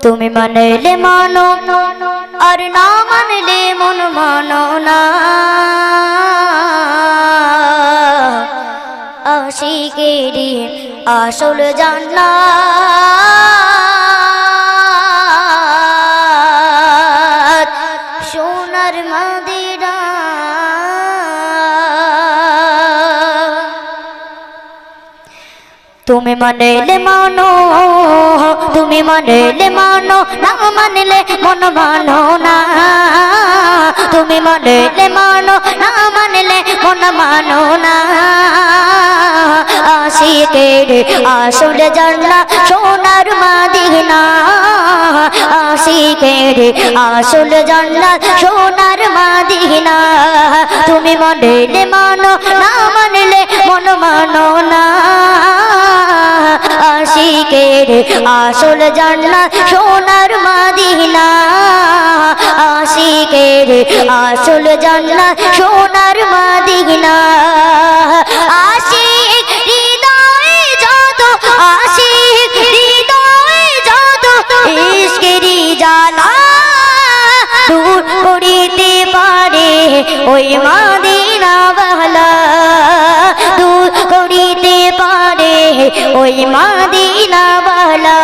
তুমি মানলে মানো আর না মানলে মন মানো না। আশিকেরই আসল জান্নাত সোনার মদিনা। তুমি মানলে মানো, তুমি মানলে মানো, না মানলে মন মানো না। তুমি মানলে মানো, না মানলে মন মানো না। আশিকের আসল জান্নাত সোনার মদিনা। আশিকের আসল জান্নাত সোনার মদিনা। তুমি মানলে মানো, না মানলে মন মানো না। আশিকের আসল জান্নাত সোনার মদিনা। আশিকের আসল জান্নাত সোনার মদিনা। আশিক হৃদয়ে যত, আশিক হৃদয়ে যত ইশকেরি জ্বালা দূর করিতে পারে ওই মদিনা ওয়ালা। দূর করিতে পারে ওই মদিনা ওয়ালা।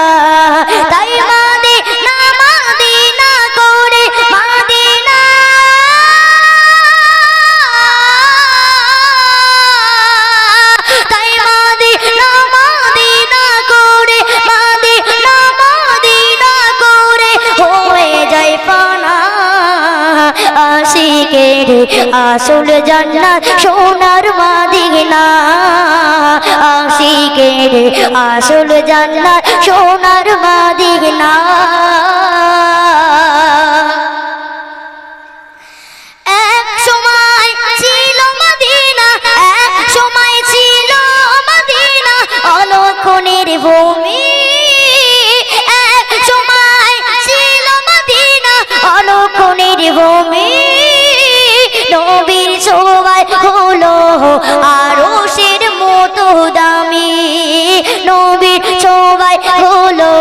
তাই মদিনা মদিনা করে মদিনা, তাই মদিনা মদিনা করে মদিনা মদিনা করে হয়ে যায় পানা। আশিকের আসল জান্নাত সোনার মদিনা। আশিকের আসল জান্নাত সোনার মদিনা। এক সময় ছিল মদিনা, এক সময় ছিল মদিনা অলক্ষণের ভূমি। এক সময় ছিল মদিনা অলক্ষণের ভূমি। নবীর ছোঁয়ায় হলো আরশের মতো দামি। নবীর ছোঁয়ায় হলো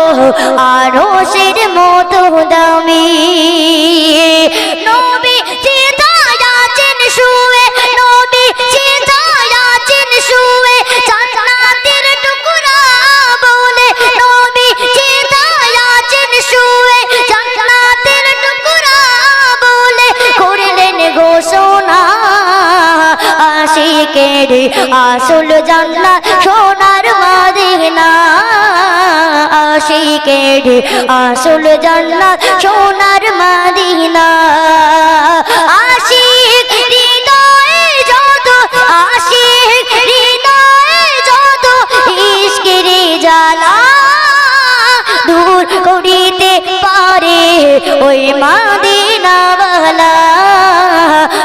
আরশের মতো দামি। নবী চিতায় আছেন শুয়ে, নবী চিতায় আছেন শুয়ে জান্নাতের টুকরা বলে। নবী চিতায় আছেন শুয়ে জান্নাতের টুকরা বলে করলেন ঘোষণা। আশিকের আসল জান্নাত সোনার মদিনা। আশিকের আসল জান্নাত সোনার মদিনা। আশিক হৃদয়ে যত, আশিক হৃদয়ে যত ইশকেরি জ্বালা দূর করিতে পারে ওই মদিনা ওয়ালা।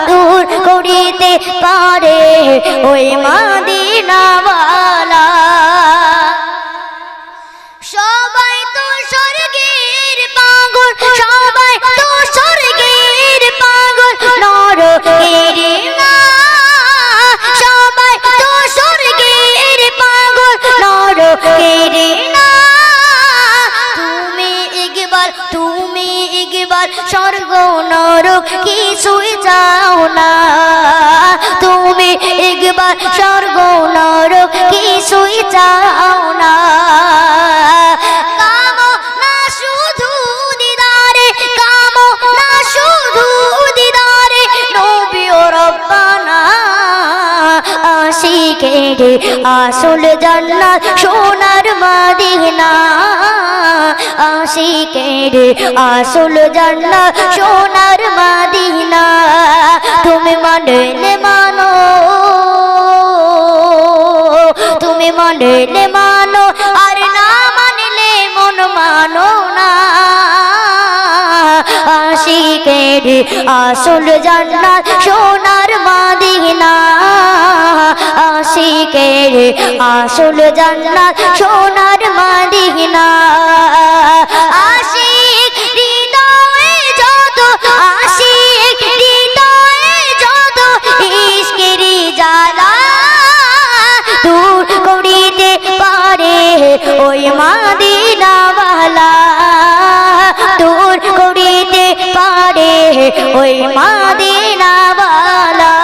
দূর করিতে পারে ওই মদিনা ওয়ালা। সবাই তো স্বর্গের পাগল, সবাই তো স্বর্গের পাগল নরকের না। সবাই তো স্বর্গের পাগল নরকের না। তুমি একবার, তুমি একবার স্বর্গ নরক কিছুই চাও না। তুমি একবার স্বর্গ নরক কিছুই চাও না। কামো না শুধু দিদারে, কামো না শুধু দিদারে নবী ও রব্বানা। আশিকের আসল জান্নাত সোনার মদিনা। আশিকের আসল জান্নাত সোনার মদিনা। তুমি মানলে মানো, তুমি মানলে মানো আর না মানলে মন মানো না। আশিকের আসল জান্নাত সোনার মদিনা। আশিকের আসল জান্নাত সোনার মদিনা। আশিক হৃদয়ে যত, আশিক হৃদয়ে যত ইশকেরি জ্বালা দূর করিতে পারে ওই মদিনা ওয়ালা। ওই মাদিনা বালা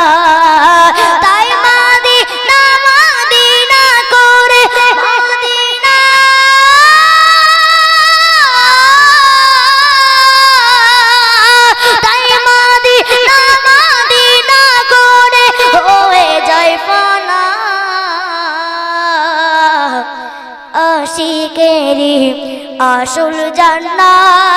তাই মাদিনা মাদিনা করে মাদিনা তাই মাদিনা মাদিনা করে হয়ে যায় ফানা আশিকেরি আসল জান্নাত